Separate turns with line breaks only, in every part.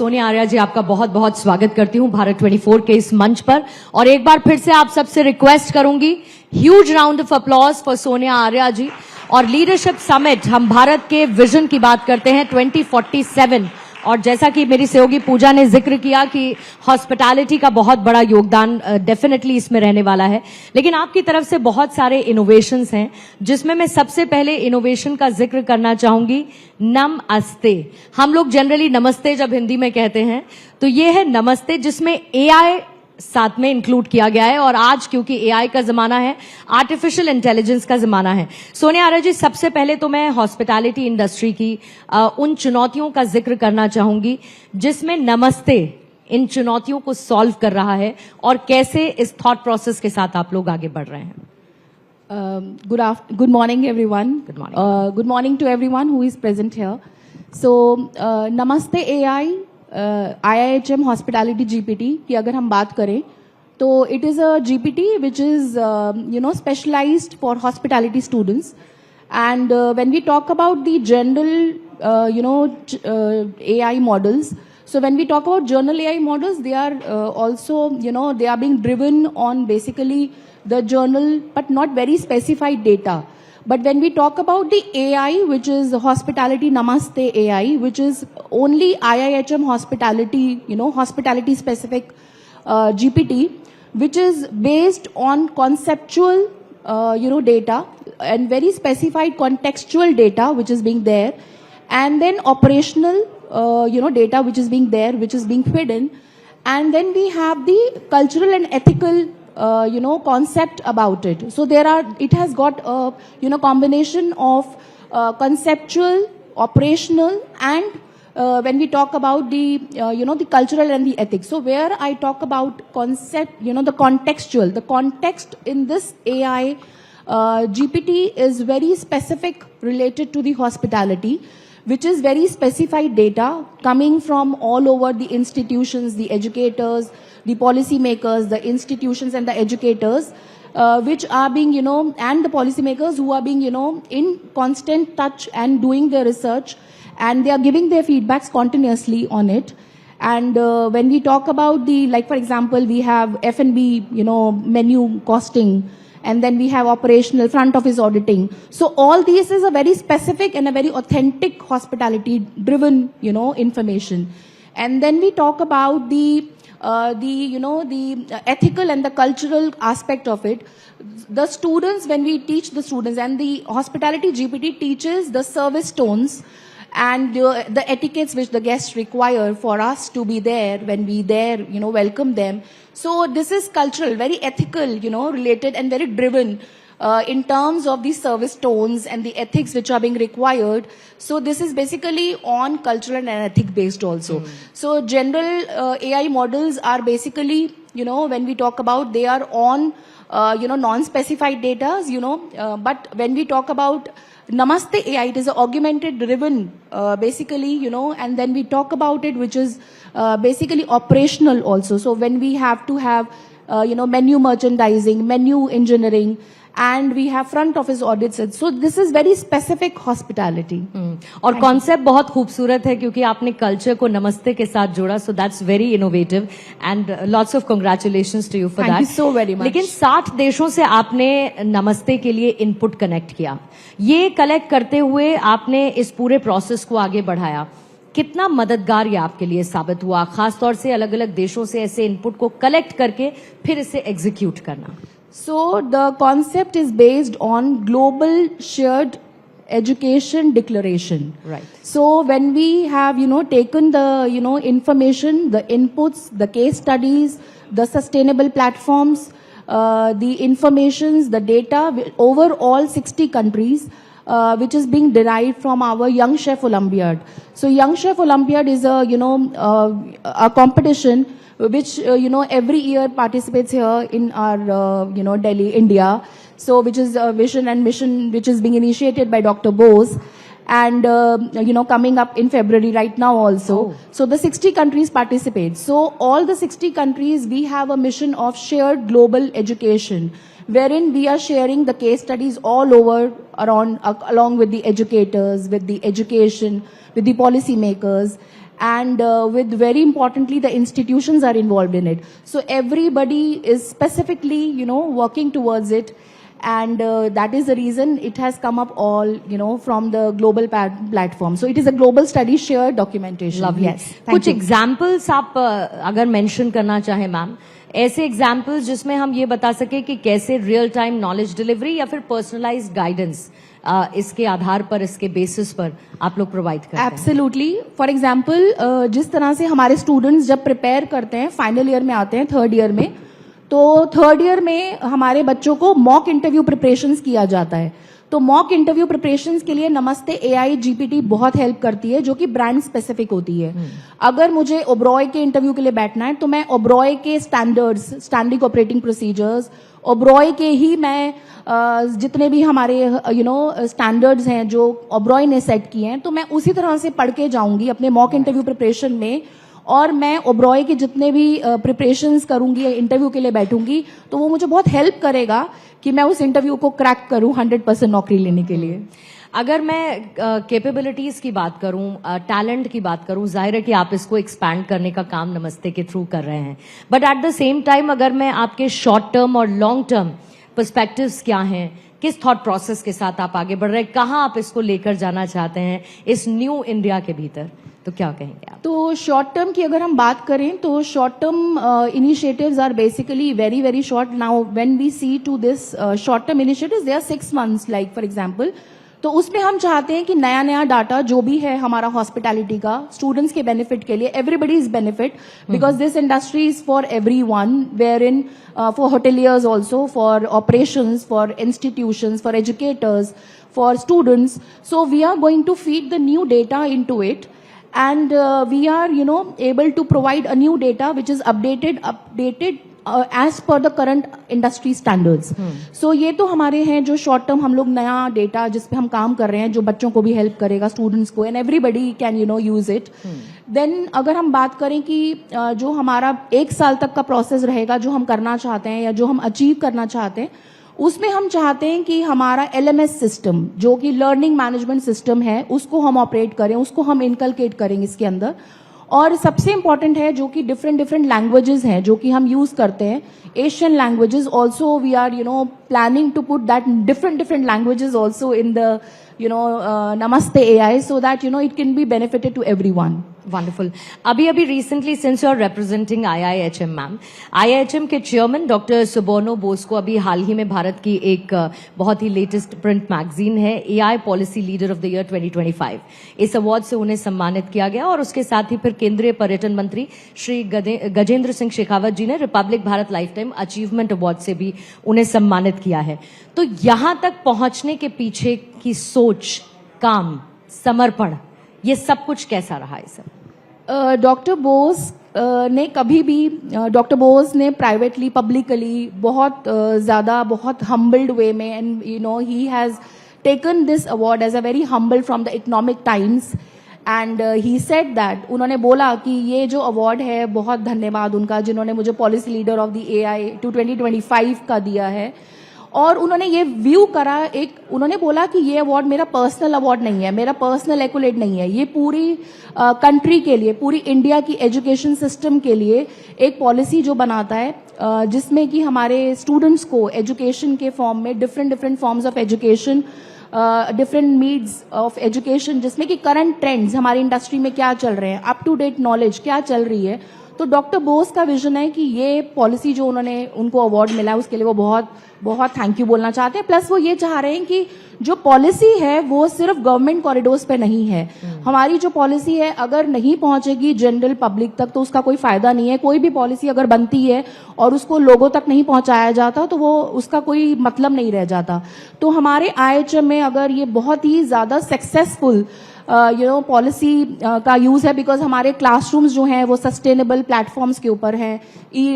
सोनिया आर्या जी, आपका बहुत बहुत स्वागत करती हूं भारत 24 के इस मंच पर। और एक बार फिर से आप सबसे रिक्वेस्ट करूंगी, huge round of applause for Sonia Arya ji. और लीडरशिप समिट, हम भारत के विजन की बात करते हैं 2047, और जैसा कि मेरी सहयोगी पूजा ने जिक्र किया कि हॉस्पिटैलिटी का बहुत बड़ा योगदान डेफिनेटली इसमें रहने वाला है। लेकिन आपकी तरफ से बहुत सारे इनोवेशंस हैं, जिसमें मैं सबसे पहले इनोवेशन का जिक्र करना चाहूंगी, नमस्ते। हम लोग जनरली नमस्ते जब हिंदी में कहते हैं तो ये है नमस्ते, जिसमें एआई साथ में इंक्लूड किया गया है। और आज क्योंकि एआई का जमाना है, आर्टिफिशियल इंटेलिजेंस का जमाना है। सोनिया आर्या जी, सबसे पहले तो मैं हॉस्पिटैलिटी इंडस्ट्री की उन चुनौतियों का जिक्र करना चाहूंगी जिसमें नमस्ते इन चुनौतियों को सॉल्व कर रहा है, और कैसे इस थॉट प्रोसेस के साथ आप लोग आगे बढ़ रहे हैं।
Good morning, everyone.
Good morning.
Good morning to everyone who is present here. So, Namaste AI, IIHM Hospitality GPT की अगर हम बात करें तो it is a GPT which is specialized for hospitality students. And when we talk about the general AI models, so when we talk about general AI models, they are also they are being driven on basically the journal but not very specified data. But when we talk about the AI, which is Hospitality Namaste AI, which is only IIHM Hospitality, hospitality specific GPT, which is based on conceptual, data and very specified contextual data, which is being there, and then operational, data which is being there, which is being hidden, and then we have the cultural and ethical concept about it. So it has got a, combination of conceptual, operational, and when we talk about the, the cultural and the ethics. So where I talk about concept, the contextual, the context in this AI GPT is very specific related to the hospitality, which is very specified data coming from all over the institutions, the educators, the policy makers, the institutions and the educators, which are being, and the policy makers who are being, in constant touch and doing their research, and they are giving their feedbacks continuously on it. And when we talk about the, like for example, we have F&B, menu costing, and then we have operational front office auditing. So all these is a very specific and a very authentic hospitality driven, information. And then we talk about the ethical and the cultural aspect of it. The students, when we teach the students, and the hospitality GPT teaches the service tones and the etiquettes which the guests require for us to be there when we there, welcome them. So this is cultural, very ethical, related and very driven in terms of the service tones and the ethics which are being required. So this is basically on cultural and ethic based also. So general AI models are basically, when we talk about, they are on, non-specified data, but when we talk about Namaste AI, it is an augmented driven, basically, and then we talk about it, which is basically operational also. So when we have to have, menu merchandising, menu engineering, and we have front office audits. So this is very specific hospitality.
और concept बहुत खूबसूरत है क्योंकि आपने culture को नमस्ते के साथ जोड़ा, so that's very innovative and lots of congratulations to you for that.
Thank you so very much.
लेकिन 60 देशों से आपने नमस्ते के लिए इनपुट कनेक्ट किया, ये कलेक्ट करते हुए आपने इस पूरे प्रोसेस को आगे बढ़ाया। कितना मददगार ये आपके लिए साबित हुआ, खासतौर से अलग अलग देशों से ऐसे इनपुट को कलेक्ट करके फिर इसे एग्जीक्यूट करना?
So the concept is based on global shared education declaration.
Right.
So when we have, taken the, information, the inputs, the case studies, the sustainable platforms, the informations, the data over all 60 countries, which is being derived from our Young Chef Olympiad. So Young Chef Olympiad is a, a competition which, every year participates here in our, Delhi, India. So, which is a vision and mission, which is being initiated by Dr. Bose. And, coming up in February right now also.
Oh.
So, the 60 countries participate. So, all the 60 countries, we have a mission of shared global education, wherein we are sharing the case studies all over around, along with the educators, with the education, with the policy makers. and with very importantly the institutions are involved in it. So everybody is specifically working towards it, and that is the reason it has come up all from the global platform. So it is a global study shared documentation.
Lovely.
Yes, thank
कुछ
you.
Examples आप अगर mention करना चाहें ma'am, ऐसे examples जिसमें हम ये बता सके कि कैसे रियल टाइम नॉलेज डिलीवरी या फिर पर्सनलाइज्ड गाइडेंस इसके आधार पर, इसके बेसिस पर आप लोग प्रोवाइड करते हैं।
एब्सोल्युटली। फॉर एग्जाम्पल जिस तरह से हमारे स्टूडेंट्स जब प्रिपेयर करते हैं, फाइनल ईयर में आते हैं, थर्ड ईयर में, तो थर्ड ईयर में हमारे बच्चों को मॉक इंटरव्यू प्रिपरेशंस किया जाता है। तो मॉक इंटरव्यू प्रिपरेशंस के लिए नमस्ते एआई जीपीटी बहुत हेल्प करती है, जो कि ब्रांड स्पेसिफिक होती है। अगर मुझे ओब्रॉय के इंटरव्यू के लिए बैठना है तो मैं ओब्रॉय के standards, standing operating procedures, Oberoi के ही मैं जितने भी हमारे स्टैंडर्ड्स हैं जो ओब्रॉय ने सेट किए हैं, तो मैं उसी तरह से पढ़ के जाऊंगी अपने मॉक इंटरव्यू प्रिपरेशन में, और मैं ओब्रॉय के जितने भी प्रिपरेशंस करूंगी, इंटरव्यू के लिए बैठूंगी, तो वो मुझे बहुत हेल्प करेगा कि मैं उस इंटरव्यू को क्रैक करूं 100% नौकरी लेने के लिए।
अगर मैं कैपेबिलिटीज की बात करूं, टैलेंट की बात करूं, जाहिर है कि आप इसको एक्सपैंड करने का काम नमस्ते के थ्रू कर रहे हैं, but at the same time अगर मैं आपके शॉर्ट टर्म और लॉन्ग टर्म पर्सपेक्टिव्स क्या हैं, किस थॉट प्रोसेस के साथ आप आगे बढ़ रहे हैं, कहाँ आप इसको लेकर जाना चाहते हैं इस न्यू इंडिया के भीतर, तो क्या कहेंगे आप?
तो शॉर्ट टर्म की अगर हम बात करें तो short term initiatives are basically very very short. Now when we see to this short term initiatives, they are 6 months like for example. तो उसमें हम चाहते हैं कि नया नया डाटा जो भी है हमारा हॉस्पिटैलिटी का, स्टूडेंट्स के बेनिफिट के लिए, everybody's benefit, because this industry is for everyone, where in for hoteliers also, for operations, for institutions, for educators, for students. So we are going to feed the new data into it, and we are able to provide a new data which is updated as per the current industry standards. So ये तो हमारे हैं जो short term हम लोग नया data जिस पे हम काम कर रहे हैं, जो बच्चों को भी हेल्प करेगा, स्टूडेंट्स को, and everybody can use it. Then अगर हम बात करें कि जो हमारा 1 साल तक का प्रोसेस रहेगा, जो हम करना चाहते हैं या जो हम अचीव करना चाहते हैं, उसमें हम चाहते हैं कि हमारा LMS सिस्टम, जो कि लर्निंग मैनेजमेंट सिस्टम है, उसको हम ऑपरेट करें, उसको हम इनकलकेट करेंगे इसके अंदर। और सबसे इंपॉर्टेंट है जो कि डिफरेंट लैंग्वेजेस हैं जो कि हम यूज करते हैं, Asian languages also, we are planning to put that different languages also in the Namaste AI, so that it can be benefited to everyone.
Wonderful. अभी recently, since you are representing IIHM ma'am, IIHM के chairman doctor Subarno Bose को अभी हाल ही में भारत की एक बहुत ही लेटेस्ट प्रिंट मैगजीन है AI policy leader of the year 2025, इस अवार्ड से उन्हें सम्मानित किया गया, और उसके साथ ही फिर केंद्रीय पर्यटन मंत्री श्री गजेंद्र सिंह शेखावत जी ने Republic Bharat life time achievement award से भी उन्हें सम्मानित किया है। तो यहां तक पहुंचने के पीछे की सोच, काम, समर्पण, ये सब कुछ कैसा रहा है सर?
डॉक्टर बोस ने कभी भी, डॉक्टर बोस ने प्राइवेटली, पब्लिकली बहुत ज्यादा, बहुत हम्बल्ड वे में, and he has taken this award as a very humble from the Economic Times, and he said that, उन्होंने बोला कि ये जो अवार्ड है, बहुत धन्यवाद उनका जिन्होंने मुझे policy leader of the AI 2025 का दिया है। और उन्होंने ये व्यू करा, उन्होंने बोला कि ये अवार्ड मेरा पर्सनल अवार्ड नहीं है, मेरा पर्सनल एक्युलेट नहीं है, ये पूरी कंट्री के लिए, पूरी इंडिया की एजुकेशन सिस्टम के लिए एक पॉलिसी जो बनाता है, जिसमें कि हमारे स्टूडेंट्स को एजुकेशन के फॉर्म में different forms of education, different needs of education, जिसमें कि करंट ट्रेंड्स हमारी इंडस्ट्री में क्या चल रहे हैं, अप टू डेट नॉलेज क्या चल रही है। तो डॉक्टर बोस का विजन है कि ये पॉलिसी जो उनको अवार्ड मिला है, उसके लिए वो बहुत बहुत थैंक यू बोलना चाहते हैं। प्लस वो ये चाह रहे हैं कि जो पॉलिसी है वो सिर्फ गवर्नमेंट कॉरिडोर्स पे नहीं है, हमारी जो पॉलिसी है अगर नहीं पहुंचेगी जनरल पब्लिक तक तो उसका कोई फायदा नहीं है। कोई भी पॉलिसी अगर बनती है और उसको लोगों तक नहीं पहुंचाया जाता तो वो उसका कोई मतलब नहीं रह जाता। तो हमारे IIHM में अगर ये बहुत ही ज्यादा सक्सेसफुल पॉलिसी का यूज है, बिकॉज हमारे क्लासरूम्स जो हैं वो सस्टेनेबल प्लेटफॉर्म्स के ऊपर हैं,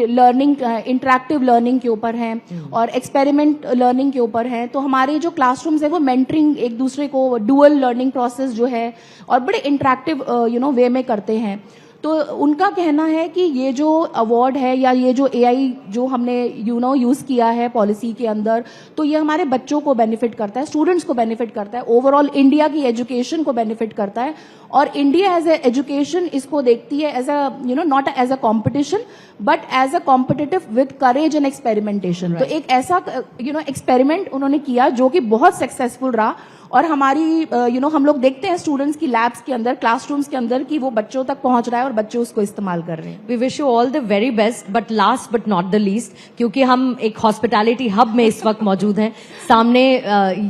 लर्निंग, इंटरैक्टिव लर्निंग के ऊपर हैं और एक्सपेरिमेंट लर्निंग के ऊपर हैं। तो हमारे जो क्लासरूम्स है वो मेंटरिंग, एक दूसरे को डुअल लर्निंग प्रोसेस जो है और बड़े इंटरैक्टिव वे में करते हैं। तो उनका कहना है कि ये जो अवार्ड है या ये जो एआई जो हमने यूज किया है पॉलिसी के अंदर, तो ये हमारे बच्चों को बेनिफिट करता है, स्टूडेंट्स को बेनिफिट करता है, ओवरऑल इंडिया की एजुकेशन को बेनिफिट करता है। और इंडिया एज ए एजुकेशन इसको देखती है as a not as a competition but as a competitive with courage and experimentation. तो एक ऐसा एक्सपेरिमेंट उन्होंने किया जो कि बहुत सक्सेसफुल रहा। और हमारी हम लोग देखते हैं स्टूडेंट्स की लैब्स के अंदर, क्लासरूम्स के अंदर कि वो बच्चों तक पहुंच रहा है और बच्चे उसको इस्तेमाल कर रहे हैं।
We wish you all the very best, but last but not the least, क्योंकि हम एक हॉस्पिटैलिटी हब में इस वक्त मौजूद हैं, सामने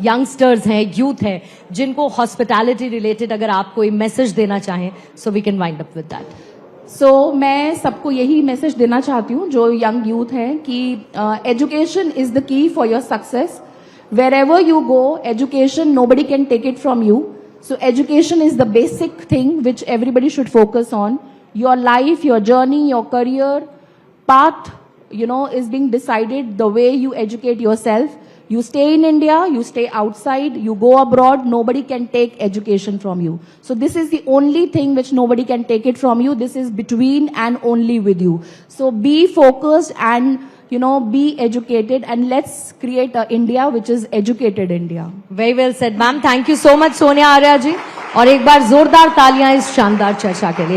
यंगस्टर्स हैं, यूथ है, जिनको हॉस्पिटैलिटी रिलेटेड अगर आप कोई मैसेज देना चाहें, so we can wind up with that.
So मैं सबको यही मैसेज देना चाहती हूँ जो यंग यूथ है कि education is the key for your success. Wherever you go, education, nobody can take it from you. So education is the basic thing which everybody should focus on. Your life, your journey, your career path, is being decided the way you educate yourself. You stay in India, you stay outside, you go abroad, nobody can take education from you. So this is the only thing which nobody can take it from you. This is between and only with you. So be focused and be educated, and let's create a India which is educated India.
Very well said ma'am, thank you so much Sonia Arya ji, और एक बार जोरदार तालियां इस शानदार चर्चा के लिए।